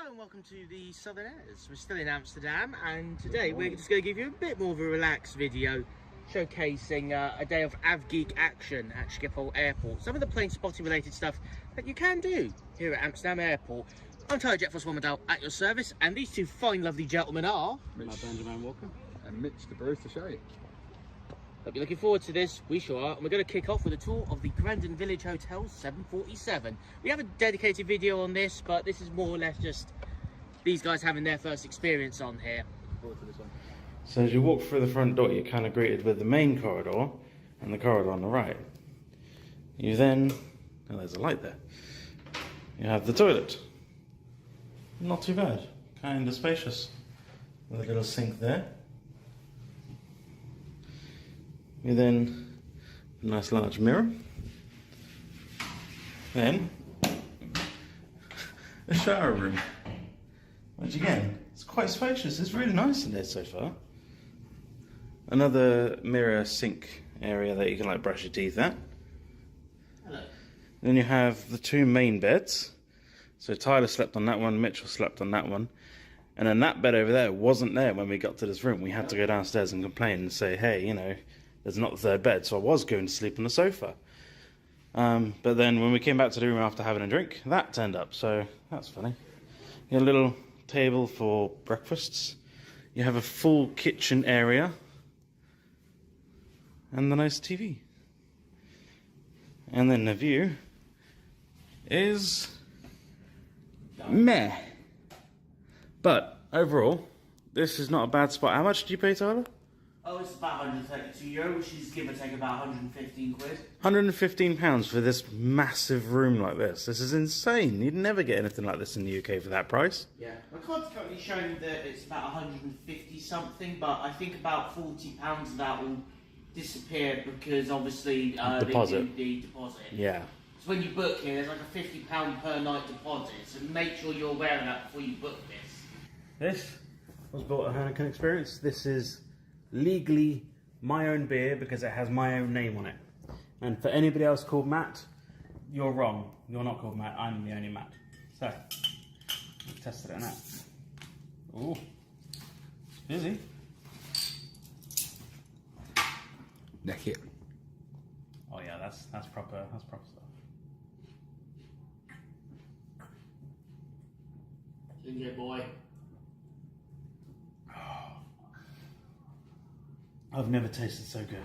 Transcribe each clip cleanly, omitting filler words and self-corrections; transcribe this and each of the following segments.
Hello and welcome to the Southern Airs. We're still in Amsterdam and today we're just going to give you a bit more of a relaxed video showcasing a day of AvGeek action at Schiphol Airport. Some of the plane spotting related stuff that you can do here at Amsterdam Airport. I'm Tyler Jet Force Womadale at your service, and these two fine lovely gentlemen are Mitch Benjamin Walker and Mitch the Barista Shay. Hope you're looking forward to this. We sure are. And we're going to kick off with a tour of the Corendon Village Hotel 747. We have a dedicated video on this, but this is more or less just these guys having their first experience on here. Looking forward to this one. So as you walk through the front door, you're kind of greeted with the main corridor and the corridor on the right. You then, oh, there's a light there. You have the toilet. Not too bad. Kind of spacious. With a little sink there. You then, a nice large mirror. Then, a shower room. Which again, it's quite spacious. It's really nice in there so far. Another mirror sink area that you can like brush your teeth at. Hello. Then you have the two main beds. So Tyler slept on that one, Mitchell slept on that one. And then that bed over there wasn't there when we got to this room. We had to go downstairs and complain and say, hey, you know, there's not the third bed. So I was going to sleep on the sofa. But then when we came back to the room after having a drink, that turned up. So that's funny. You got a little table for breakfasts. You have a full kitchen area. And the nice TV. And then the view is meh. But overall, this is not a bad spot. How much did you pay, Tyler? Oh, it's about €132, which is give or take about 115 quid. £115 for this massive room like this. This is insane. You'd never get anything like this in the UK for that price. Yeah, my card's currently showing that it's about 150 something, but I think about £40 of that will disappear because obviously Deposit. they do the deposit. Yeah. So when you book here, there's like a £50 per night deposit, so make sure you're aware of that before you book this. This was bought at a Heineken Experience. This is legally my own beer because it has my own name on it. And for anybody else called Matt, you're wrong. You're not called Matt. I'm the only Matt. So, we've tested it now. Ooh, it's busy. Neck it. Oh yeah, that's proper stuff. Ginger boy. I've never tasted so good.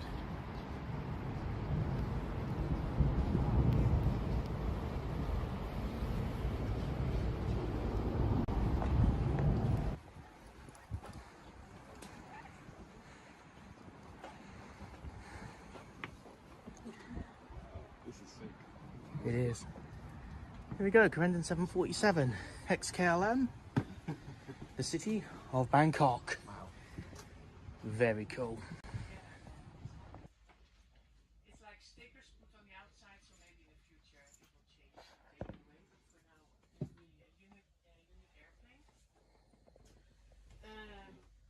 This is sick. It is. Here we go, Corendon 747, ex-KLM, the city of Bangkok. Wow. Very cool. It's like stickers put on the outside, so maybe in the future it will change anyway. But for now, it's really a unit airplane.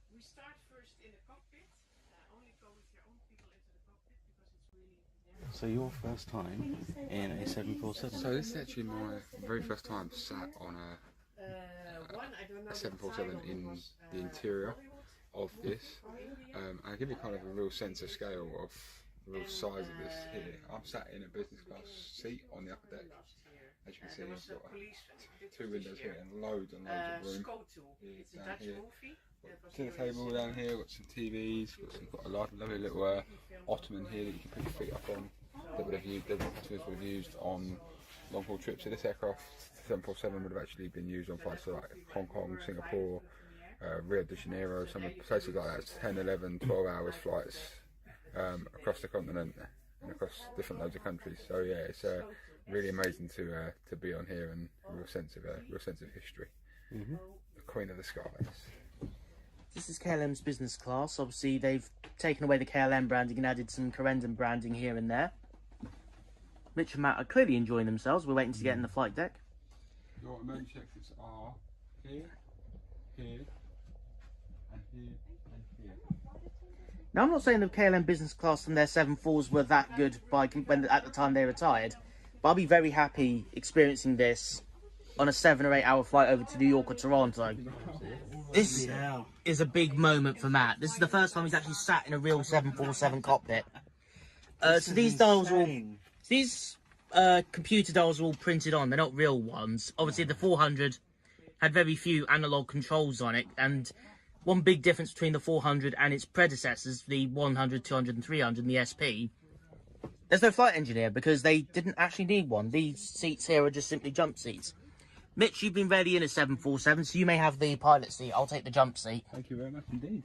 We start first in the cockpit. Only go with your own people into the cockpit because it's really narrow. So your first time in a 747? So this is actually my very first time sat on a I don't know 747 in the interior of this. I give you kind of a real sense of scale of the real size of this here. I'm sat in a business class seat on the upper deck. As you can see, you've got two windows here and loads and loads of room. It's a Down Dutch here. movie. To the table down here, got some TVs, got a lovely little ottoman here that you can put your feet up on. That would have used on long haul trips. So this aircraft, 747, would have actually been used on flights to like Hong Kong, Singapore, Rio de Janeiro, some places like that. 10, 11, 12 hours flights across the continent and across different loads of countries. So yeah, it's really amazing to be on here, and a real sense of history. Mm-hmm. The Queen of the Skies. This is KLM's business class. Obviously, they've taken away the KLM branding and added some Corendon branding here and there. Mitch and Matt are clearly enjoying themselves. We're waiting to get in the flight deck. Your emergency exits are here, here, and here, and here. Now, I'm not saying the KLM business class and their 747s were that good at the time they retired, but I'll be very happy experiencing this on a 7 or 8 hour flight over to New York or Toronto. This is a big moment for Matt. This is the first time he's actually sat in a real 747 cockpit. So these dials are all, these computer dials are all printed on. They're not real ones. Obviously, the 400 had very few analog controls on it, and one big difference between the 400 and its predecessors, the 100, 200, and 300, and the SP. There's no flight engineer because they didn't actually need one. These seats here are just simply jump seats. Mitch, you've been rarely in a 747, so you may have the pilot seat. I'll take the jump seat. Thank you very much indeed.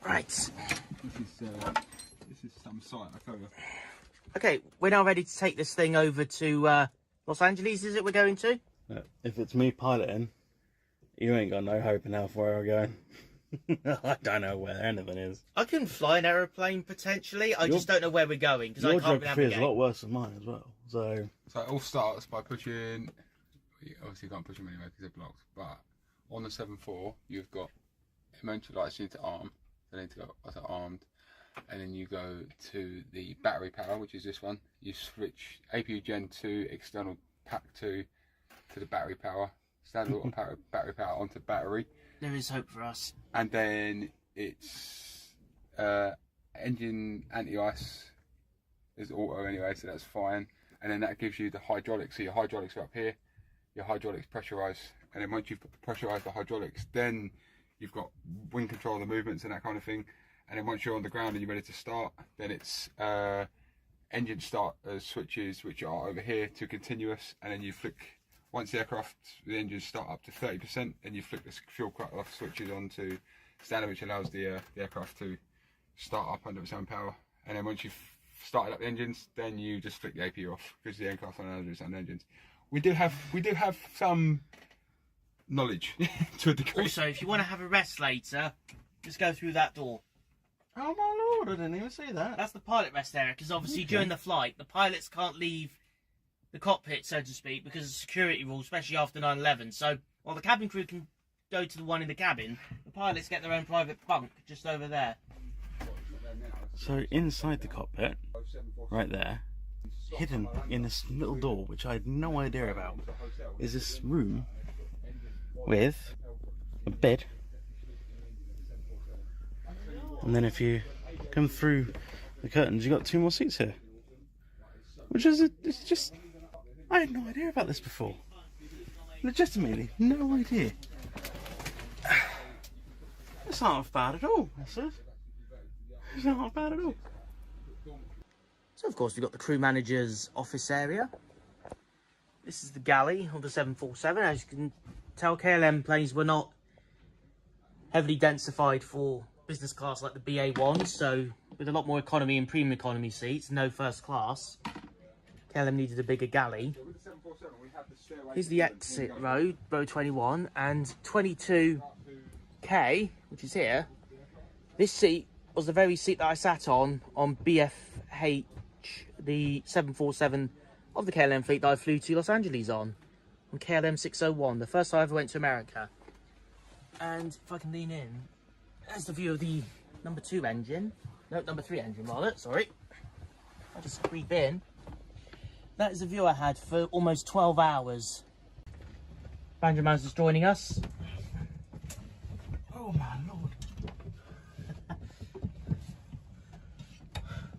Right. This is some site I cover. Okay, we're now ready to take this thing over to Los Angeles, is it we're going to? If it's me piloting, you ain't got no hope in hell for where we're going. I don't know where anything is. I can fly an aeroplane potentially. I just don't know where we're going because I Your can't geography is navigate. a lot worse than mine as well. So it all starts by pushing. You obviously can't push them anyway because they're blocked. But on the 7.4, you've got emergency lights. You need to arm. They need to go armed, and then you go to the battery power, which is this one. You switch APU Gen 2 external pack 2 to the battery power. Standard auto battery power onto battery. There is hope for us. And then it's engine anti-ice is auto anyway, so that's fine. And then that gives you the hydraulics. So your hydraulics are up here, your hydraulics pressurise, and then once you've pressurised the hydraulics, then you've got wind control of the movements and that kind of thing. And then once you're on the ground and you're ready to start, then it's engine start switches, which are over here to continuous, and then you flick. Once the engines start up to 30%, then you flick the fuel cut-off switches onto standard, which allows the aircraft to start up under its own power. And then once you've started up the engines, then you just flick the APU off because the aircraft on under its own engines. We do have some knowledge to a degree. Also, if you want to have a rest later, just go through that door. oh my lord, I didn't even see that. That's the pilot rest area because obviously during the flight, the pilots can't leave the cockpit, so to speak, because of security rules, especially after 9/11. So while the cabin crew can go to the one in the cabin, the pilots get their own private bunk just over there. So inside the cockpit, right there, hidden in this little door, which I had no idea about, is this room with a bed. And then if you come through the curtains, you got 2 more seats here. Which is, it's just, I had no idea about this before. Legitimately, no idea. It's not half bad at all, this is. It's not half bad at all. So of course we've got the crew manager's office area. This is the galley of the 747. As you can tell, KLM planes were not heavily densified for business class like the BA1, so with a lot more economy and premium economy seats, no first class, KLM needed a bigger galley. Here's the exit row 21, and 22K, which is here. This seat was the very seat that I sat on BFH, the 747 of the KLM fleet that I flew to Los Angeles on KLM 601, the first time I ever went to America. And if I can lean in, there's the view of the number 2 engine. No, number 3 engine rather, sorry. I'll just creep in. That is the view I had for almost 12 hours. Banjo Man's just joining us. Oh my lord.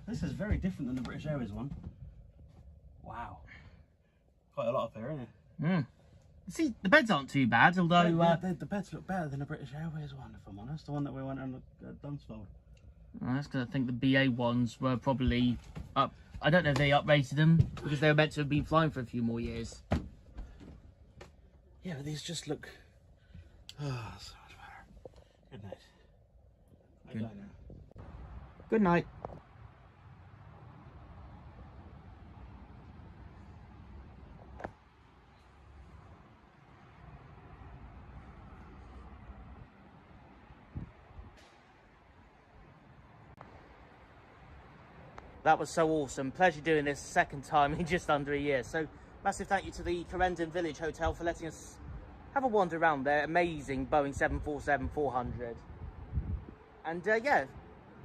This is very different than the British Airways one. Wow. Quite a lot up here, isn't it? Mm. See, the beds aren't too bad, although... the beds look better than the British Airways one, if I'm honest. The one that we went on at Dunsfold. Well, that's because I think the BA ones were probably up. I don't know if they uprated them because they were meant to have been flying for a few more years. Yeah, but these just look... Oh, so much better. Good night. I go now. Good night. That was so awesome. Pleasure doing this second time in just under a year. So massive thank you to the Corendon Village Hotel for letting us have a wander around their amazing Boeing 747-400. And yeah,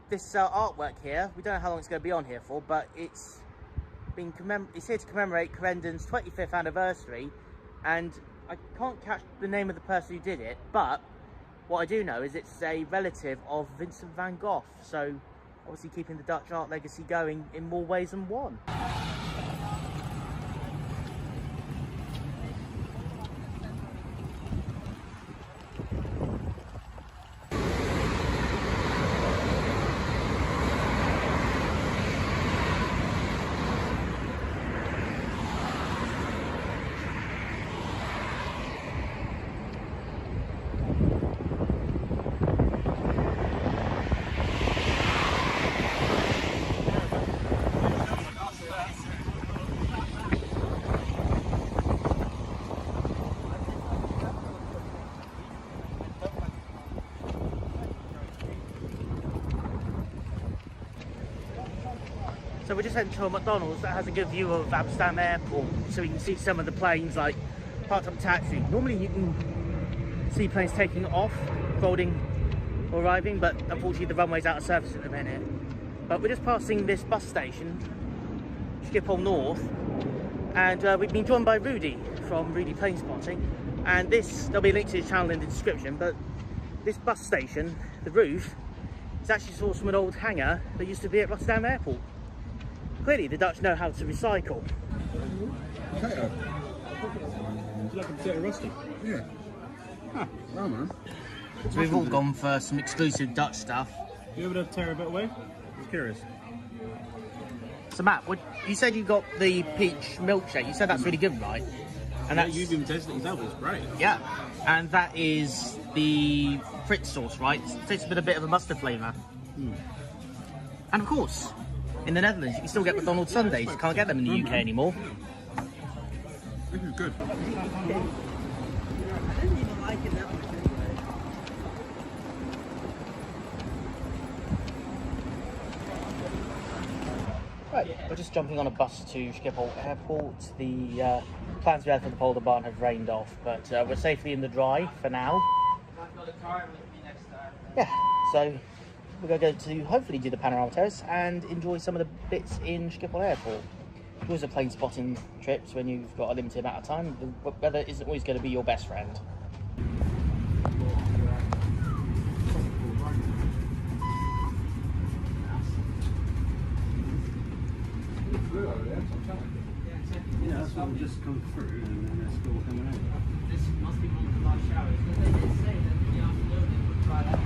this artwork here, we don't know how long it's going to be on here for, but it's it's here to commemorate Corendon's 25th anniversary, and I can't catch the name of the person who did it, but what I do know is it's a relative of Vincent van Gogh, so obviously keeping the Dutch art legacy going in more ways than one. So we're just heading to a McDonald's that has a good view of Amsterdam Airport, so we can see some of the planes like parked up taxi. Normally you can see planes taking off, folding or arriving, but unfortunately the runway's out of service at the minute. But we're just passing this bus station, Schiphol North, and we've been joined by Rudy from Rudy Plane Spotting, and there'll be a link to his channel in the description, but this bus station, the roof, is actually sourced from an old hangar that used to be at Rotterdam Airport. Clearly, the Dutch know how to recycle. Potato. Would you like a potato rusty? Yeah. Ah, well, man. So we've all gone for some exclusive Dutch stuff. You able to tear a bit away? I'm curious. So Matt, you said you got the peach milkshake. You said that's really good, right? And Yeah, that's, you've been tasting it yourself, it's great. yeah, and that is the Fritz sauce, right? It tastes a bit of a mustard flavour. And of course, in the Netherlands, you can still get McDonald's Sundays. You can't get them in the UK anymore. This is good. Right, we're just jumping on a bus to Schiphol Airport. The plans we had for the Polar Barn have rained off, but we're safely in the dry for now. Yeah, so we're going to go to hopefully do the Panorama Terrace and enjoy some of the bits in Schiphol Airport. It's always a plane spotting trips when you've got a limited amount of time. The weather isn't always going to be your best friend. Yeah, that's what will just come through and then they're still coming out. This must be one of the last showers, because they did say that in the afternoon it would dry out.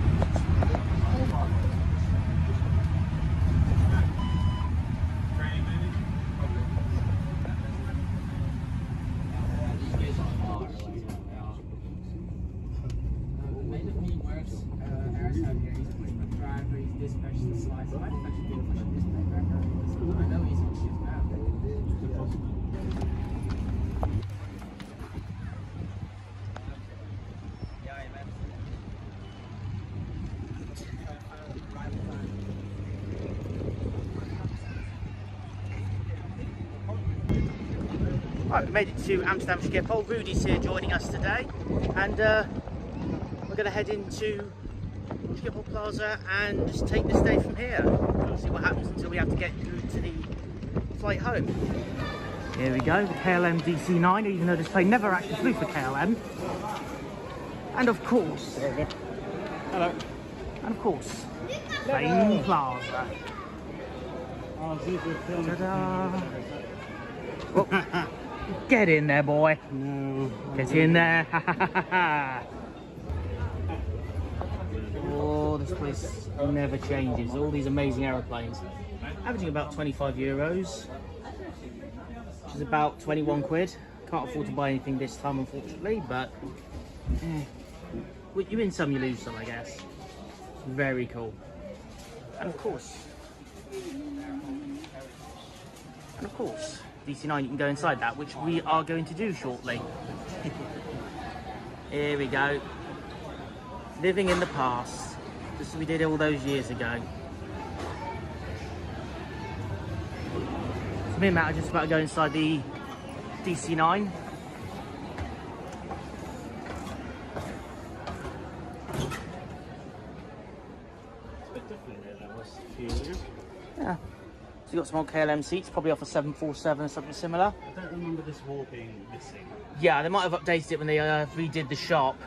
Made of meat works, Airside here, he's a pushback driver, he's dispatched the slides. I might have actually been a push dispatch driver. I know he's on shift now. Right, we made it to Amsterdam Schiphol. Rudy's here joining us today, and we're going to head into Schiphol Plaza and just take this day from here. We'll see what happens until we have to get through to the flight home. Here we go, the KLM DC-9, even though this plane never actually flew for KLM. And of course, Hello. and of course, Plane Plaza. Oh, see if we're filming. Ta-da! Oh, get in there, boy. No. Get in there. Oh, this place never changes. All these amazing aeroplanes. Averaging about 25 euros, which is about 21 quid. Can't afford to buy anything this time, unfortunately, but well, you win some, you lose some, I guess. Very cool. And of course, DC-9, you can go inside that, which we are going to do shortly. Here we go. Living in the past, just as we did all those years ago. So me and Matt are just about to go inside the DC-9. It's a bit different than it was a few years ago. Yeah. So They've got some old KLM seats, probably off a 747 or something similar. I don't remember this wall being missing. Yeah, they might have updated it when they redid the shop.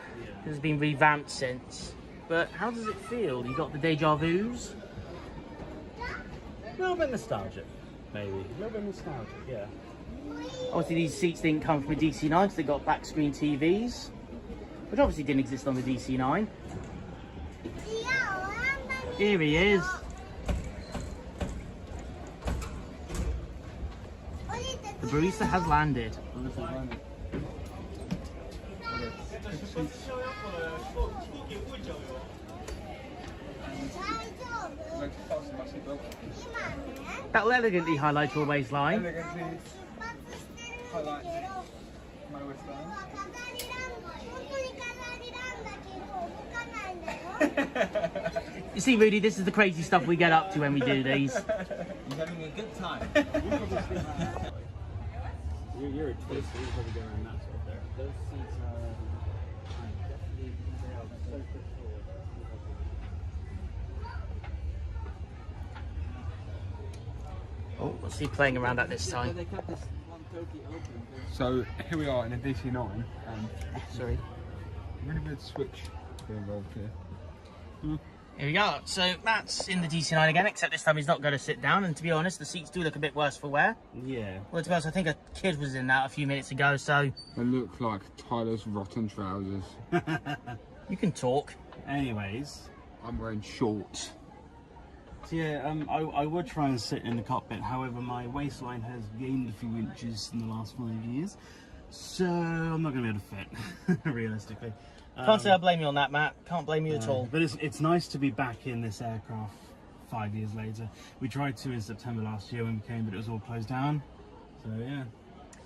It's been revamped since. But how does it feel? You got the deja vus? A little bit nostalgic, maybe. A little bit nostalgic, yeah. Obviously these seats didn't come from a DC-9 because they got back screen TVs, which obviously didn't exist on the DC-9. Here he is. The Barista has landed. That will elegantly highlight your waistline. Highlight my waistline. You see, Rudy, this is the crazy stuff we get up to when we do these. He's having a good time. You're a taster, you're probably going around that sort there. Those seats are definitely so good Oh, what's he playing around at this time? They kept this one totally open. So here we are in a DC-9. Sorry. Really weird switch involved here. Here we go. So Matt's in the DC-9 again, except this time he's not going to sit down. And to be honest, the seats do look a bit worse for wear. Yeah. Well, to be honest, I think a kid was in that a few minutes ago, so They look like Tyler's rotten trousers. you can talk. Anyways, I'm wearing shorts. so yeah, I would try and sit in the cockpit. However, my waistline has gained a few inches in the last 5 years, so I'm not going to be able to fit, realistically. Can't say I blame you on that, Matt. Can't blame you at all. But it's nice to be back in this aircraft 5 years later. We tried to in September last year when we came, but it was all closed down. So yeah.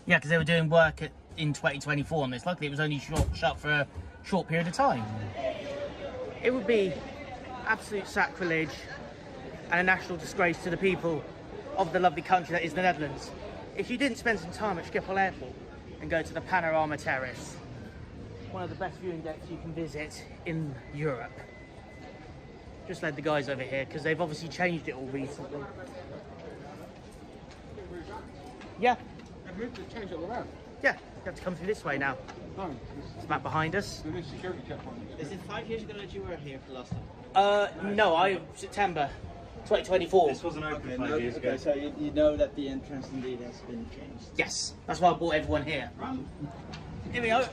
Yeah, because they were doing work in 2024 on this. Luckily, it was only shut for a short period of time. It would be absolute sacrilege and a national disgrace to the people of the lovely country that is the Netherlands if you didn't spend some time at Schiphol Airport and go to the Panorama Terrace, one of the best viewing decks you can visit in Europe. Just led the guys over here because they've obviously changed it all recently. Yeah, I've moved to change it all around. yeah, you have to come through this way now. No, It's Matt behind us. there is security checkpoint. Is it 5 years ago that you were here for last time? No, September 2024. This wasn't open 5 years ago. Okay, so you know that the entrance indeed has been changed. Yes, that's why I brought everyone here. Here we go.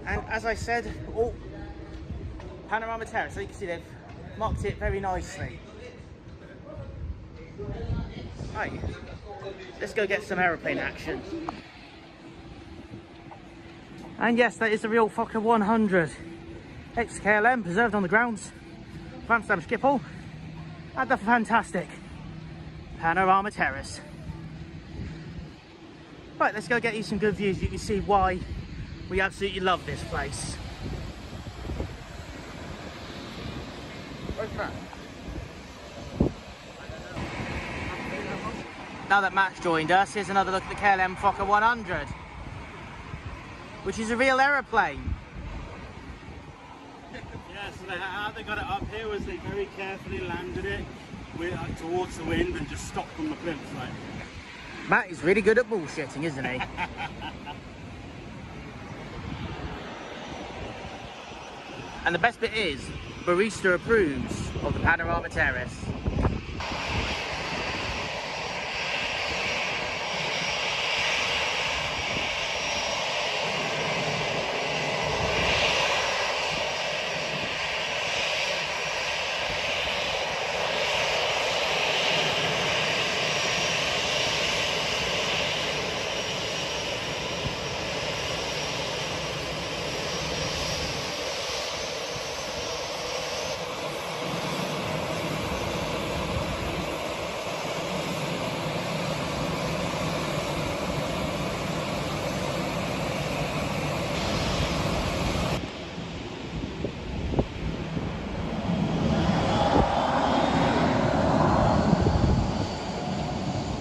And as I said, Panorama Terrace. So you can see they've marked it very nicely. Right, let's go get some aeroplane action. And yes, that is the real Fokker 100 XKLM preserved on the grounds of Amsterdam Schiphol at the fantastic Panorama Terrace. Right, let's go get you some good views. You can see why we absolutely love this place. Where's Matt? Now that Matt's joined us, here's another look at the KLM Fokker 100, which is a real aeroplane. Yeah, so how they got it up here was they very carefully landed it towards the wind and just stopped on the plinth. Like. Matt is really good at bullshitting, isn't he? And the best bit is, Barista approves of the Panorama Terrace.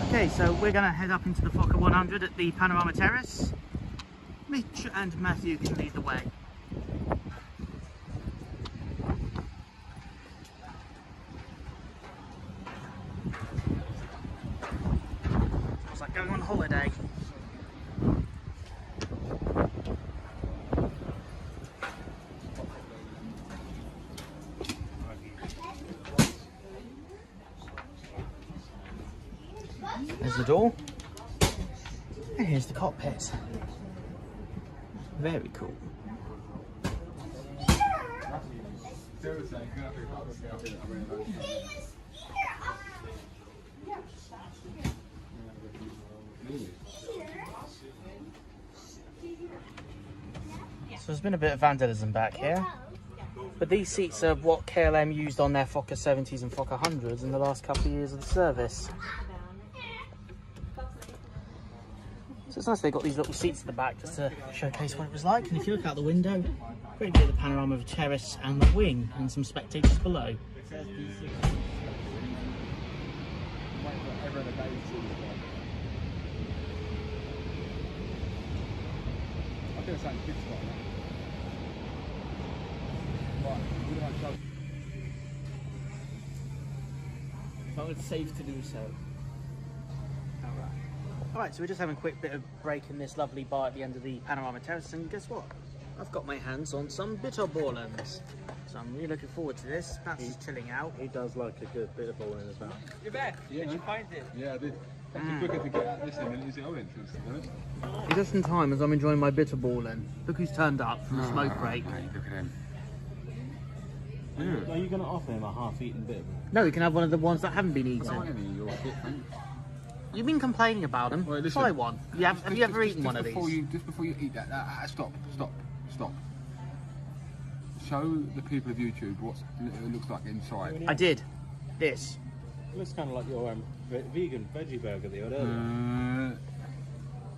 Okay, so we're going to head up into the Fokker 100 at the Panorama Terrace. Mitch and Matthew can lead the way. going on holiday. There's the door. And here's the cockpit. Very cool. So there's been a bit of vandalism back here, but these seats are what KLM used on their Fokker 70s and Fokker 100s in the last couple of years of the service. So it's nice they've got these little seats at the back just to showcase what it was like. And if you look out the window, great view of the panorama of the terrace and the wing, and some spectators below. But it's safe to do so. Alright, so we're just having a quick bit of break in this lovely bar at the end of the Panorama Terrace, and guess what? I've got my hands on some bitterbollens. So I'm really looking forward to this. Pat's just chilling out. He does like a good bit of bowling as well. You're back. Yeah. Did you find it? Yeah, I did. Actually quicker to get out this thing than it is the old entrance, to be honest. Just in time as I'm enjoying my bitterballen. Look who's turned up from the smoke break. Mate, look at him. Are you going to offer him a half-eaten bit? No, you can have one of the ones that haven't been I don't want eaten. any of your shit, mate. You've been complaining about them. Well, listen, Try one. Have you ever eaten one of these? Just before you eat that, stop. Show the people of YouTube what it looks like inside. I did. This. It looks kind of like your vegan veggie burger the other day.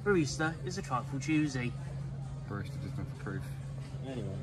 Barista is a trifle choosy. Barista just not for proof. Anyway.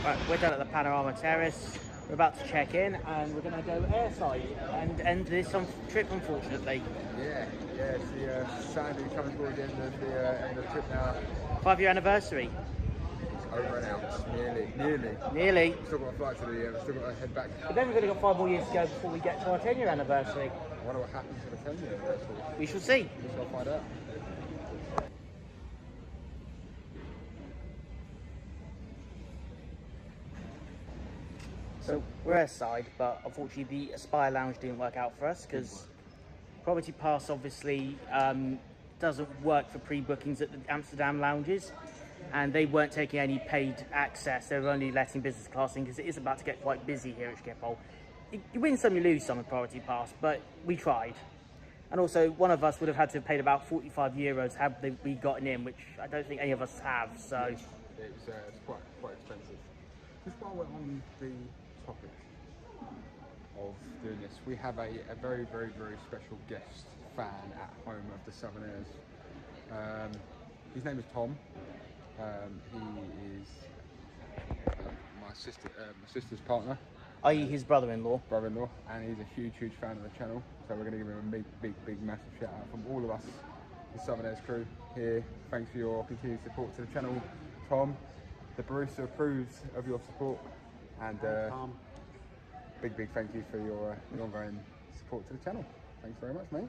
Right, we're done at the Panorama Terrace. We're about to check in and we're going to go airside and end this trip, unfortunately. Yeah, it's the Sandy coming towards the end of the trip now. 5-year anniversary. It's over and out, nearly. Nearly. Still got a flight to the still got to head back. But then we've only got 5 more years to go before we get to our 10-year anniversary. I wonder what happens to the 10-year anniversary. We shall see. We shall find out. So we're airside, but unfortunately the Aspire Lounge didn't work out for us because Property Pass obviously doesn't work for pre-bookings at the Amsterdam lounges, and they weren't taking any paid access. They were only letting business class in because it is about to get quite busy here at Schiphol. You win some, you lose some with Property Pass, but we tried. And also, one of us would have had to have paid about €45 had we gotten in, which I don't think any of us have. So It's quite expensive. Just while we're on the topic of doing this, we have a very, very, very special guest fan at home of the Southern Airs. His name is Tom. He is my sister's partner, i.e. his brother-in-law. And he's a huge fan of the channel. So we're going to give him a big, massive shout out from all of us, the Southern Airs crew here. Thanks for your continued support to the channel, Tom. The Barista approves of your support, and big thank you for your ongoing support to the channel. Thanks very much, mate.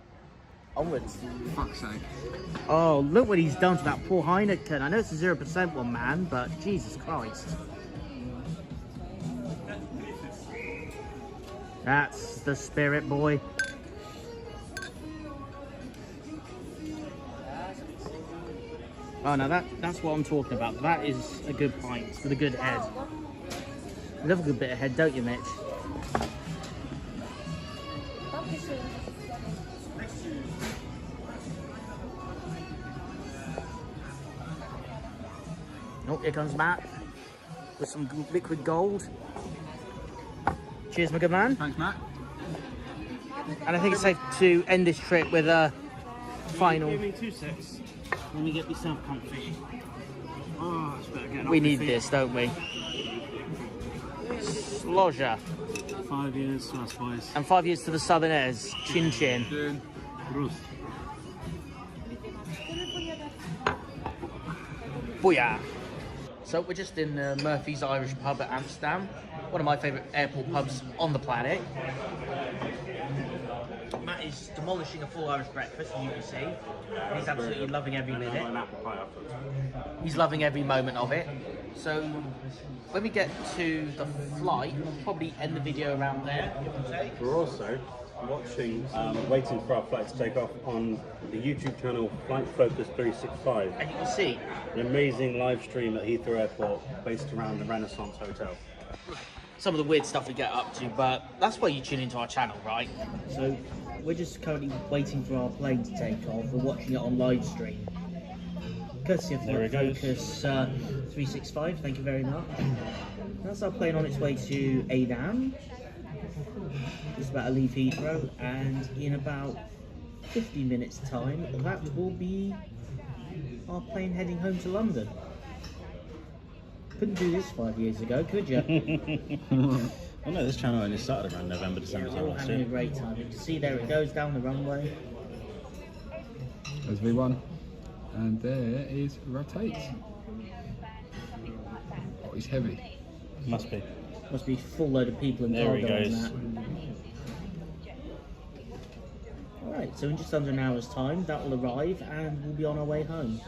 Onwards. Fuck's sake. Oh, look what he's done to that poor Heineken. I know it's a 0% one, man, but Jesus Christ. That's the spirit, boy. Oh, no, that's what I'm talking about. That is a good pint with a good head. You love a good bit of head, don't you, Mitch? Oh, here comes Matt with some liquid gold. Cheers, my good man. Thanks, Matt. And I think it's safe to end this trip with a final. Give me 2 secs. Let me get myself comfy. Oh, that's better getting We off my need feet. this, don't we? Slosher. 5 years to us, boys. And 5 years to the Southerners. Chin chin. Doing. Ruth. Booyah. So we're just in Murphy's Irish pub at Amsterdam. One of my favourite airport pubs on the planet. Matt is demolishing a full Irish breakfast, as you can see. He's absolutely loving every minute. He's loving every moment of it. So when we get to the flight, we'll probably end the video around there, give or take. We're also watching, waiting for our flight to take off on the YouTube channel Flight Focus 365. And you can see, An amazing live stream at Heathrow Airport based around the Renaissance Hotel. some of the weird stuff we get up to, but that's why you tune into our channel, right? So we're just currently waiting for our plane to take off. We're watching it on live stream. Courtesy of There Flight it goes. Focus 365, thank you very much. That's our plane on its way to Adam. Just about to leave Heathrow, and in about 50 minutes time, that will be our plane heading home to London. Couldn't do this 5 years ago, could you? Well, no, this channel only started around November, December We're time all last having a year. great time. You can see there it goes down the runway. There's V1. And there is Rotate. Oh, he's heavy. Must be. Must be a full load of people and There he cargo on goes. that. Alright, so in just under an hour's time, that will arrive and we'll be on our way home.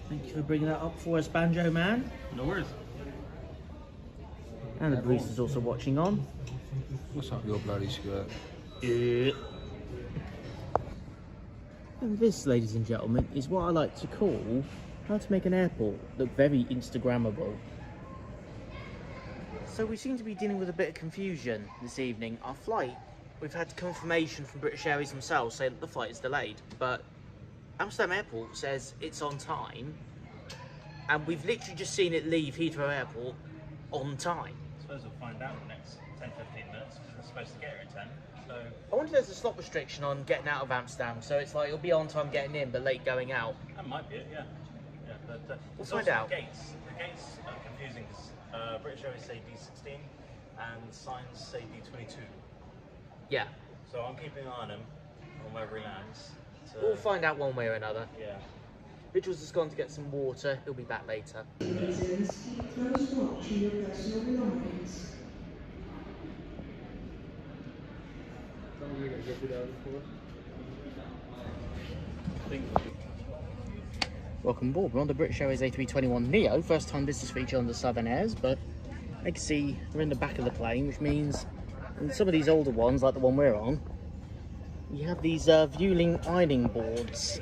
Thank you for bringing that up for us, Banjo Man. No worries. And the barista's also watching on. What's up your bloody skirt? And this, ladies and gentlemen, is what I like to call how to make an airport look very Instagrammable. So we seem to be dealing with a bit of confusion this evening. Our flight, we've had confirmation from British Airways themselves saying that the flight is delayed, but Amsterdam Airport says it's on time, and we've literally just seen it leave Heathrow Airport on time. I suppose we'll find out in the next 10-15 minutes, because we're supposed to get here at 10. So I wonder if there's a slot restriction on getting out of Amsterdam, so it's like it'll be on time getting in but late going out. that might be it, yeah. But We'll there's find also out. The gates are confusing because British Airways say D16 and signs say D22. Yeah, So I'm keeping an eye on him on wherever he lands. we'll find out one way or another. Yeah. Mitchell's just gone to get some water, he'll be back later. Welcome aboard. We're on the British Airways A321 Neo. First time business feature on the Southern Airs, but I can see we're in the back of the plane, which means in some of these older ones, like the one we're on, you have these viewing ironing boards.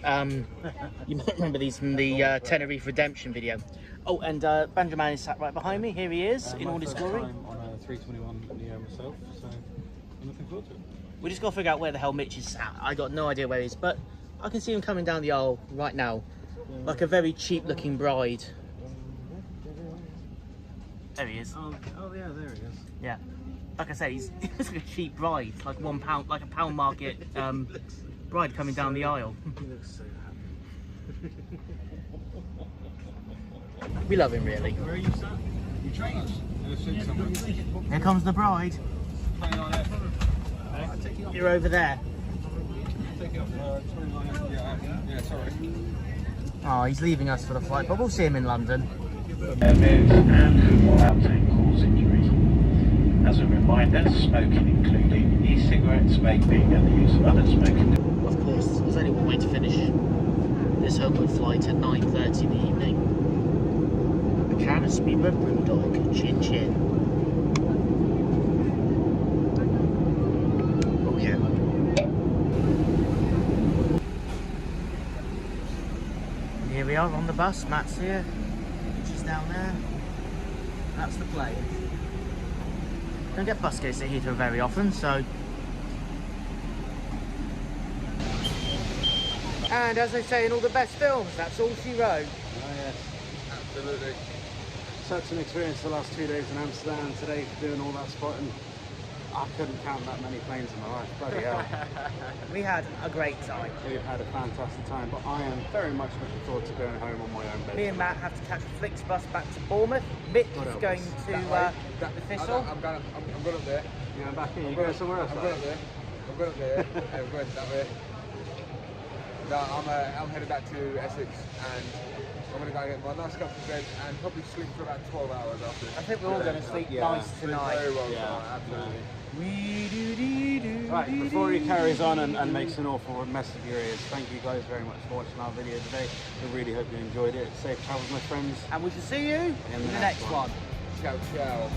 You might remember these from the Tenerife Redemption video. Oh, and Banjo Man is sat right behind me. Here he is, in all his glory. on a 321 Neo myself, so I'm looking forward to it. We just got to figure out where the hell Mitch is sat. I got no idea where he is, but I can see him coming down the aisle right now, like a very cheap-looking bride. There he is. Oh yeah, there he is. Yeah. Like I say, he's like a cheap bride, like £1, like a pound market bride coming down the aisle. He looks so happy. We love him, really. Where are you sat? You trained? In a suit somewhere? Here comes the bride. Playing on air. Take it off. You're over there. Take it off. 29. Yeah, sorry. Oh, he's leaving us for the flight, but we'll see him in London. Airways and without cause injuries. As a reminder, smoking, including e-cigarettes, vaping and the use of other smoking. Of course, there's only one way to finish this homeward flight at 9:30 in the evening. A can of Speedbird Brewdog, chin chin. Oh yeah. And here we are on the bus, Matt's here, which is down there. That's the plane. Don't get bus gates at Heathrow very often, so. And as they say in all the best films, that's all she wrote. Oh yes. Absolutely. Such an experience the last 2 days in Amsterdam. Today doing all that spotting. I couldn't count that many planes in my life. Bloody hell. We had a great time. We've had a fantastic time, but I am very much looking forward to going home on my own bed. Me and Matt have to catch a Flixbus back to Bournemouth. Mitch is going to the Thistle. I'm going up there. You're going back in, you go somewhere else? I'm going up there. I'm going up there. Yeah, we're going that way. No, I'm headed back to Essex and I'm going to go and get my nice cup of bed and probably sleep for about 12 hours after. I think we're all going to sleep nice tonight. Very well, Yeah. absolutely. Right, before he carries on and makes an awful mess of your ears, thank you guys very much for watching our video today. I really hope you enjoyed it. Safe travels, my friends. And we shall see you in the next one. Ciao, ciao.